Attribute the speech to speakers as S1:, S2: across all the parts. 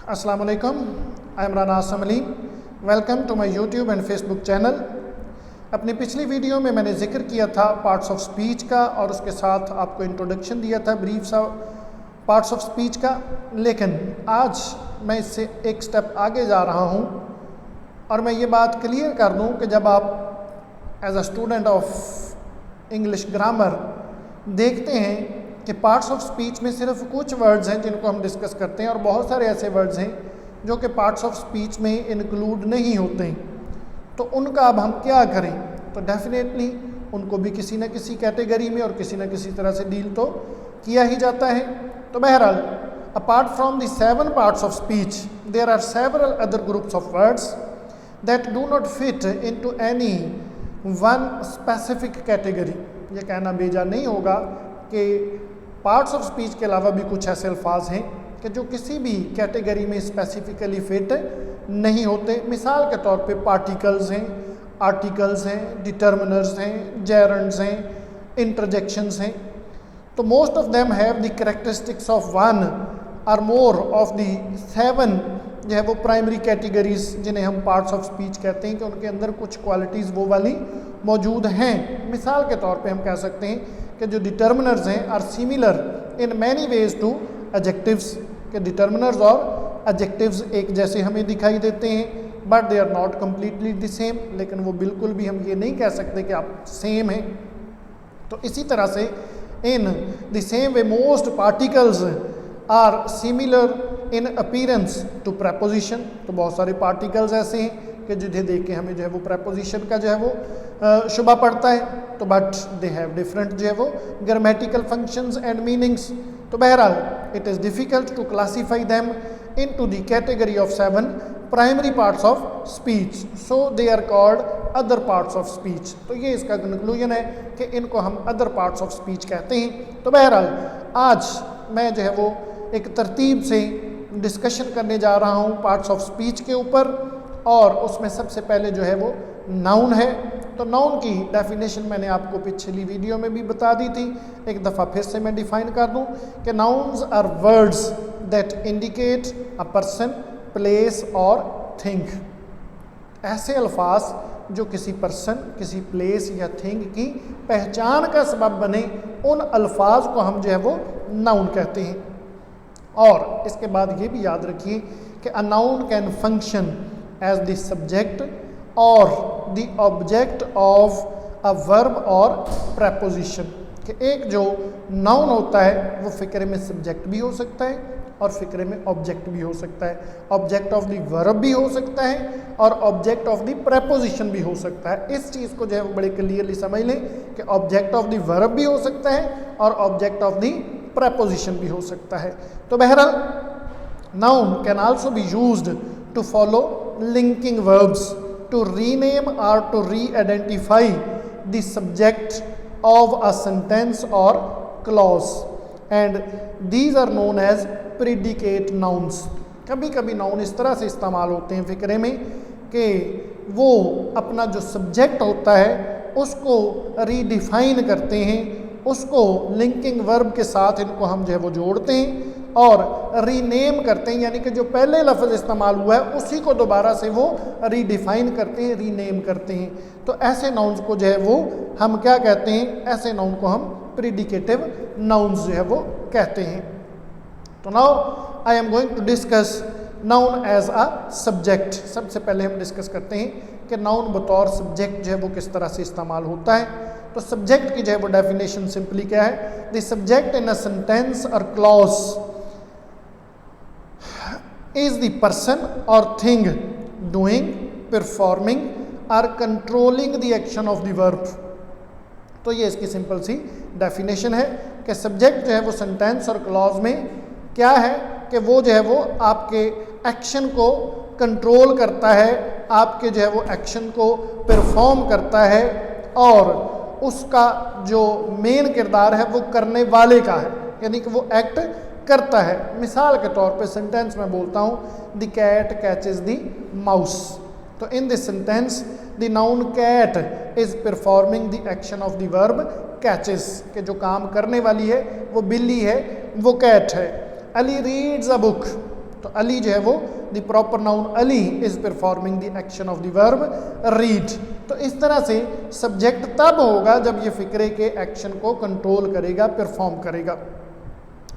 S1: Assalamu alaikum. I am Rana Asam Ali. Welcome to my YouTube and Facebook channel. अपनी पिछली video में मैंने जिक्र किया था पार्ट्स ऑफ स्पीच का और उसके साथ आपको इंट्रोडक्शन दिया था ब्रीफ सा पार्ट्स ऑफ स्पीच का, लेकिन आज मैं इससे एक स्टेप आगे जा रहा हूँ और मैं ये बात क्लियर कर दूँ कि जब आप as a student of English grammar देखते हैं कि पार्ट्स ऑफ स्पीच में सिर्फ कुछ वर्ड्स हैं जिनको हम डिस्कस करते हैं और बहुत सारे ऐसे वर्ड्स हैं जो कि पार्ट्स ऑफ स्पीच में इंक्लूड नहीं होते हैं, तो उनका अब हम क्या करें। तो डेफिनेटली उनको भी किसी न किसी कैटेगरी में और किसी न किसी तरह से डील तो किया ही जाता है। तो बहरहाल apart from the 7 parts of speech there are several other groups of words that do not fit into any one specific category. ये कहना बेजा नहीं होगा कि पार्ट्स ऑफ स्पीच के अलावा भी कुछ ऐसे अल्फाज हैं कि जो किसी भी कैटेगरी में स्पेसिफिकली फिट नहीं होते। मिसाल के तौर पे पार्टिकल्स हैं, आर्टिकल्स हैं, डिटर्मिनर्स हैं, जेरंड्स हैं, इंटरजेक्शंस हैं। तो most of them have the characteristics of one और मोर ऑफ द 7 जो है वो प्राइमरी कैटेगरीज जिन्हें हम पार्ट्स ऑफ स्पीच कहते हैं कि उनके अंदर कुछ क्वालिटीज़ वो वाली मौजूद हैं। मिसाल के तौर पे हम कह सकते हैं कि जो डिटर्मिनर्स हैं are similar in many ways to adjectives, के डिटर्मिनर्स और एडजेक्टिव्स एक जैसे हमें दिखाई देते हैं, but they are not completely the same. लेकिन वो बिल्कुल भी हम ये नहीं कह सकते कि आप सेम हैं। तो इसी तरह से in the same way most particles are similar in appearance to preposition. तो बहुत सारे पार्टिकल्स ऐसे हैं कि जिन्हें देख के हमें जो है वो प्रेपोजिशन का जो है वो शुबा पड़ता है, तो बट दे हैव डिफरेंट जो है वो ग्रामेटिकल फंक्शंस एंड मीनिंग्स। तो बहरहाल it is difficult to classify them into the category of 7 primary parts of speech, so they are called other parts of speech. तो ये इसका कंक्लूजन है कि इनको हम अदर पार्ट्स ऑफ स्पीच कहते हैं। तो बहरहाल आज मैं जो है वो एक तरतीब से डिस्कशन करने जा रहा हूँ पार्ट्स ऑफ स्पीच के ऊपर, और उसमें सबसे पहले जो है वो नाउन है। तो नाउन की डेफिनेशन मैंने आपको पिछली वीडियो में भी बता दी थी, एक दफ़ा फिर से मैं डिफ़ाइन कर दूं कि nouns are words that indicate a person, place और थिंग। ऐसे अल्फाज जो किसी पर्सन, किसी प्लेस या थिंग की पहचान का सबब बने, उन अल्फाज को हम जो है वो नाउन कहते हैं। और इसके बाद ये भी याद रखिए कि a noun can function as the subject और the object of a verb और प्रेपोजिशन। कि एक जो नाउन होता है वो फ़िक्रे में सब्जेक्ट भी हो सकता है और फ़िक्रे में ऑब्जेक्ट भी हो सकता है, ऑब्जेक्ट ऑफ द वर्ब भी हो सकता है और ऑब्जेक्ट ऑफ द प्रेपोजिशन भी हो सकता है। इस चीज़ को जो है वो बड़े क्लियरली समझ लें कि ऑब्जेक्ट ऑफ द वर्ब भी हो सकता है और ऑब्जेक्ट ऑफ द प्रेपोजिशन भी हो सकता है। तो बहरहाल noun can also be used to follow linking verbs, to rename or to re-identify the subject of a sentence or clause, and these are known as predicate nouns। कभी कभी noun इस तरह से इस्तेमाल होते हैं फ़िक्रे में कि वो अपना जो सब्जेक्ट होता है उसको रीडिफाइन करते हैं, उसको लिंकिंग वर्ब के साथ इनको हम जो है वो जोड़ते हैं और रीनेम करते हैं, यानी कि जो पहले लफ्ज़ इस्तेमाल हुआ है उसी को दोबारा से वो रीडिफाइन करते हैं, रीनेम करते हैं। तो ऐसे नाउन्स को जो है वो हम क्या कहते हैं, ऐसे नाउन को हम प्रीडिकेटिव नाउन्स जो है वो कहते हैं। तो now I am going to discuss noun as a subject. सबसे पहले हम डिस्कस करते हैं कि नाउन बतौर सब्जेक्ट जो है वो किस तरह से इस्तेमाल होता है। तो सब्जेक्ट की जो है वो डेफिनेशन सिंपली क्या है, the subject in a sentence और clause is the person or thing doing, performing or controlling the action of the verb। तो ये इसकी सिंपल सी डेफिनेशन है कि सब्जेक्ट जो है वो सेंटेंस और क्लॉज में क्या है कि वो जो है वो आपके एक्शन को कंट्रोल करता है, आपके जो है वो एक्शन को परफॉर्म करता है और उसका जो मेन किरदार है वो करने वाले का है, यानी कि वो एक्ट करता है। मिसाल के तौर पे सेंटेंस में बोलता हूँ the cat catches the mouse. तो in this sentence the noun cat is performing the action of the verb catches, के जो काम करने वाली है वो बिल्ली है, वो कैट है। अली रीड्स अ बुक, तो अली जो है वो the proper noun Ali is performing the action of the verb read. तो इस तरह से सब्जेक्ट तब होगा जब ये फिक्रे के एक्शन को कंट्रोल करेगा, परफॉर्म करेगा।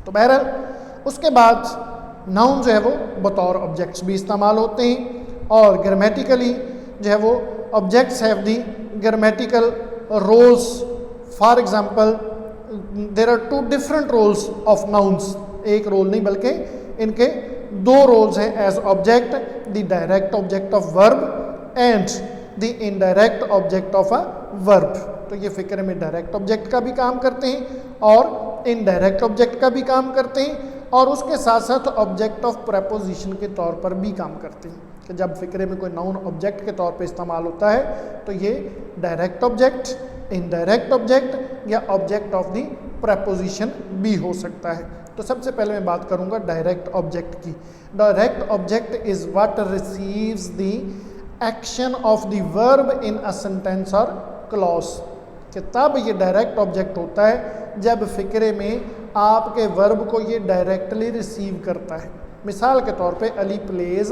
S1: तो बहरहाल उसके बाद नाउन जो है वो बतौर ऑब्जेक्ट्स भी इस्तेमाल होते हैं और ग्रामेटिकली जो है वो objects have the grammatical roles. For example there are two different roles of nouns, एक रोल नहीं बल्कि इनके दो रोल्स हैं as object, the direct object of verb and the indirect object of a verb. तो ये फिक्र में डायरेक्ट ऑब्जेक्ट का भी काम करते हैं और इनडायरेक्ट ऑब्जेक्ट का भी काम करते हैं और उसके साथ साथ ऑब्जेक्ट ऑफ प्रेपोजिशन के तौर पर भी काम करते हैं कि जब फिक्रे में कोई नाउन ऑब्जेक्ट के तौर पे इस्तेमाल होता है तो ये डायरेक्ट ऑब्जेक्ट, इनडायरेक्ट ऑब्जेक्ट या ऑब्जेक्ट ऑफ द प्रेपोजिशन भी हो सकता है। तो सबसे पहले मैं बात करूंगा डायरेक्ट ऑब्जेक्ट की। Direct object is what receives the action of the verb in a sentence और क्लॉज। कि तब ये डायरेक्ट ऑब्जेक्ट होता है जब फिक्रे में आपके वर्ब को ये डायरेक्टली रिसीव करता है। मिसाल के तौर पे Ali pledge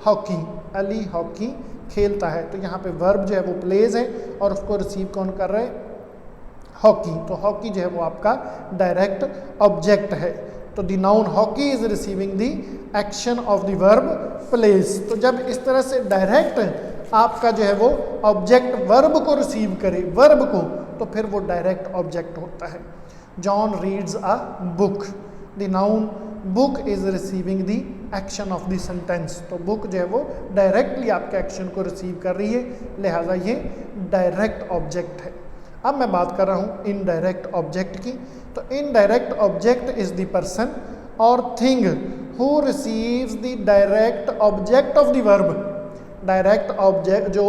S1: hockey, Ali hockey खेलता है, तो यहाँ पे वर्ब जो है वो प्लेज है और उसको रिसीव कौन कर रहे हैं, हॉकी। तो हॉकी जो है वो आपका डायरेक्ट ऑब्जेक्ट है। तो the noun hockey is receiving the action of the verb plays. तो जब इस तरह से डायरेक्ट आपका जो है वो ऑब्जेक्ट वर्ब को रिसीव करे, वर्ब को, तो फिर वो डायरेक्ट ऑब्जेक्ट होता है। John reads a book, the noun book is receiving the action of the sentence. तो बुक जो है वो डायरेक्टली आपके एक्शन को रिसीव कर रही है, लिहाजा ये डायरेक्ट ऑब्जेक्ट है। अब मैं बात कर रहा हूँ इनडायरेक्ट ऑब्जेक्ट की। तो indirect object is the person और thing who receives the direct object of the verb. Direct object जो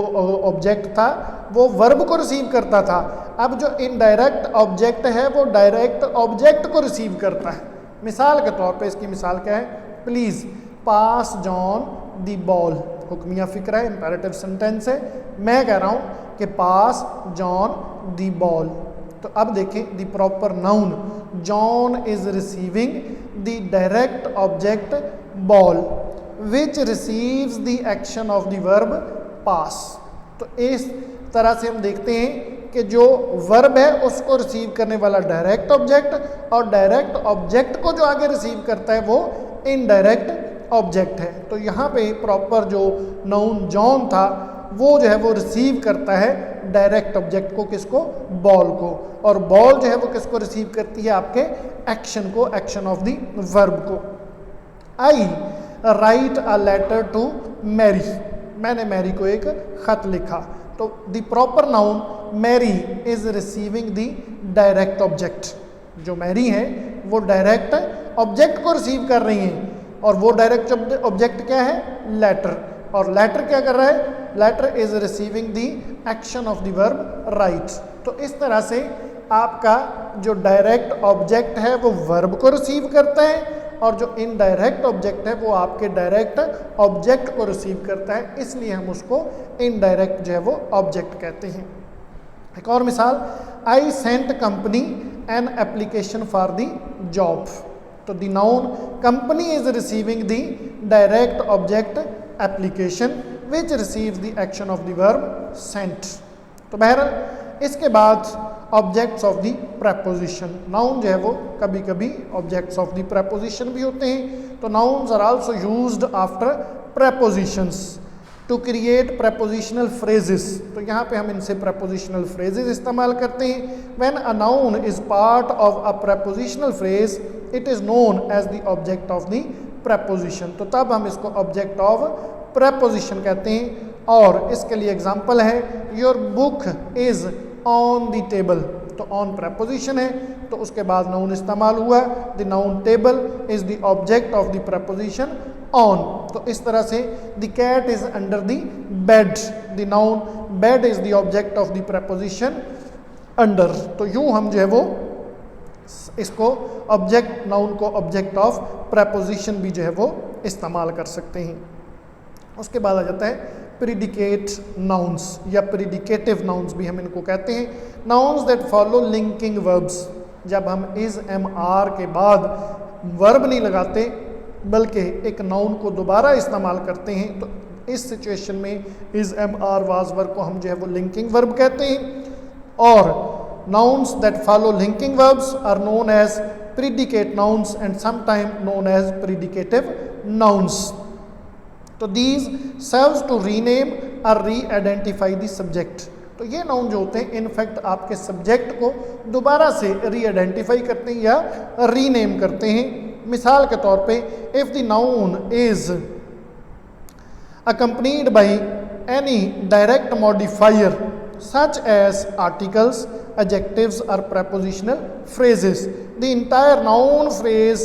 S1: ऑब्जेक्ट था वो वर्ब को रिसीव करता था, अब जो इनडायरेक्ट ऑब्जेक्ट है वो डायरेक्ट ऑब्जेक्ट को रिसीव करता है। मिसाल के तौर पे इसकी मिसाल क्या है, please pass John the ball. हुक्मिया फिक्र है, इंपेरेटिव सेंटेंस है, मैं कह रहा हूँ कि पास जॉन द बॉल। तो अब देखें the proper noun John is receiving the direct object ball which receives the action of the verb pass. तो इस तरह से हम देखते हैं कि जो वर्ब है उसको रिसीव करने वाला डायरेक्ट ऑब्जेक्ट और डायरेक्ट ऑब्जेक्ट को जो आगे रिसीव करता है वो इनडायरेक्ट ऑब्जेक्ट है। तो यहाँ पे प्रॉपर जो नाउन जॉन था वो जो है वो रिसीव करता है डायरेक्ट ऑब्जेक्ट को, किसको, बॉल को, और बॉल जो है वो किसको रिसीव करती है, आपके एक्शन को, एक्शन ऑफ द वर्ब को। I write a letter to Mary, मैंने मैरी को एक खत लिखा। तो the proper noun Mary is receiving the direct object. जो मैरी है वो डायरेक्ट ऑब्जेक्ट को रिसीव कर रही हैं और वो डायरेक्ट ऑब्जेक्ट क्या है, लेटर, और लेटर क्या कर रहा है, letter is receiving the action of the verb right. तो इस तरह से आपका जो डायरेक्ट ऑब्जेक्ट है वो वर्ब को रिसीव करता है और जो इनडायरेक्ट ऑब्जेक्ट है वो आपके डायरेक्ट ऑब्जेक्ट को रिसीव करता है, इसलिए हम उसको इनडायरेक्ट जो है वो ऑब्जेक्ट कहते हैं। एक और मिसाल, I sent company an application for the job. तो the noun company is receiving the direct object application which receives the action of the verb sent. तो बहरहाल इसके बाद objects of the preposition, noun जो है वो कभी कभी ऑब्जेक्ट्स ऑफ द प्रेपोजिशन भी होते हैं। तो nouns are also used after prepositions to create prepositional phrases. तो यहाँ पे हम इनसे प्रेपोजिशनल फ्रेजेस इस्तेमाल करते हैं। When a noun is part of a prepositional phrase it is known as the object of the preposition. तो तब हम इसको ऑब्जेक्ट ऑफ प्रेपोजिशन कहते हैं। और इसके लिए एग्जांपल है, your book is on the table. तो ऑन प्रेपोजिशन है तो उसके बाद नाउन इस्तेमाल हुआ, the noun table is the object of the preposition on. तो इस तरह से the cat is under the bed, the noun bed is the object of the preposition under. तो यूं हम जो है वो इसको ऑब्जेक्ट, नाउन को ऑब्जेक्ट ऑफ प्रेपोजिशन भी जो है वो इस्तेमाल कर सकते हैं। उसके बाद आ जाता है प्रीडिकेट नाउन्स या प्रीडिकेटिव नाउन्स भी हम इनको कहते हैं। Nouns that follow linking verbs, जब हम इज एम आर के बाद वर्ब नहीं लगाते बल्कि एक नाउन को दोबारा इस्तेमाल करते हैं, तो इस सिचुएशन में is, am, are, was verb को हम जो है वो लिंकिंग वर्ब कहते हैं। और nouns that follow linking verbs are known as predicate nouns and sometime known as predicative nouns. तो दीज सर्व्स टू रीनेम और री आइडेंटिफाई द सब्जेक्ट। तो ये नाउन जो होते हैं इनफैक्ट आपके सब्जेक्ट को दोबारा से री आइडेंटिफाई करते हैं या रीनेम करते हैं। मिसाल के तौर पे if the noun is accompanied by any direct modifier such as articles, adjectives or prepositional phrases, the entire noun phrase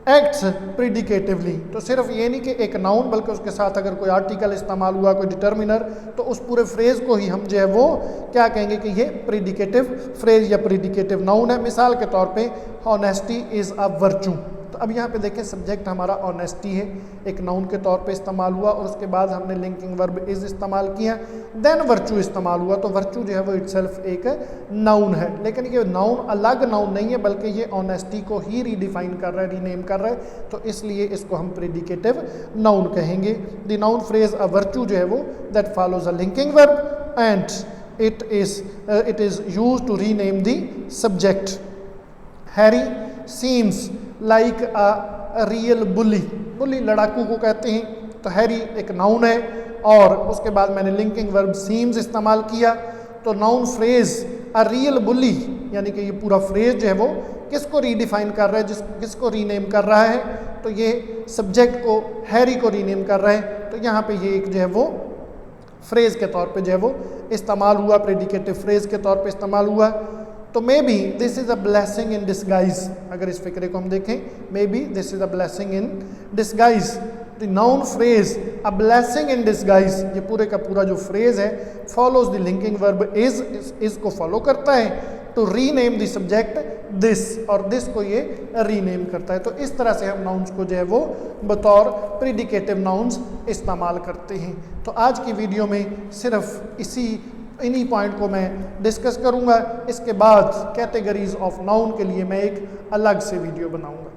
S1: acts predicatively। तो सिर्फ ये नहीं कि एक नाउन बल्कि उसके साथ अगर कोई आर्टिकल इस्तेमाल हुआ, कोई डिटर्मिनर, तो उस पूरे फ्रेज को ही हम जो है वो क्या कहेंगे कि ये प्रीडिकेटिव फ्रेज या प्रीडिकेटिव नाउन है। मिसाल के तौर पे ऑनेस्टी इज़ अ वर्चू। तो अब यहाँ पे देखें सब्जेक्ट हमारा ऑनेस्टी है, एक नाउन के तौर पे इस्तेमाल हुआ और उसके बाद हमने लिंकिंग वर्ब इज इस्तेमाल किया, देन वर्चू इस्तेमाल हुआ। तो वर्चू जो है वो इटसेल्फ एक नाउन है, लेकिन ये नाउन अलग नाउन नहीं है बल्कि ये ऑनेस्टी को ही रीडिफाइन कर रहा है, रीनेम कर रहा है। तो इसलिए इसको हम प्रीडिकेटिव नाउन कहेंगे। The noun phrase a virtue जो है वो that follows a linking verb and it is used to rename the subject. Harry seems like a real bully. Bully लड़ाकू को कहते हैं। तो हैरी एक नाउन है और उसके बाद मैंने लिंकिंग वर्ब सीम्स इस्तेमाल किया। तो नाउन फ्रेज अ रियल बुली यानी कि ये पूरा फ्रेज जो है वो किसको रीडिफाइन कर रहा है, किसको रीनेम कर रहा है, तो ये सब्जेक्ट को, हैरी को रीनेम कर रहा है। तो यहाँ पे ये एक जो है वो फ्रेज के तौर पे जो है वो इस्तेमाल हुआ, प्रेडिकेटिव फ्रेज के तौर पे इस्तेमाल हुआ। तो maybe this is a blessing in disguise. अगर इस फिक्रे को हम देखें, maybe this is a blessing in disguise. The noun phrase a blessing in disguise, ये पूरे का पूरा जो फ्रेज है follows the linking verb is को फॉलो करता है to rename the subject this, और दिस को ये रीनेम करता है। तो इस तरह से हम नाउन्स को जो है वो बतौर प्रीडिकेटिव नाउन्स इस्तेमाल करते हैं। तो आज की वीडियो में सिर्फ इन्हीं पॉइंट को मैं डिस्कस करूंगा। इसके बाद कैटेगरीज ऑफ नाउन के लिए मैं एक अलग से वीडियो बनाऊंगा।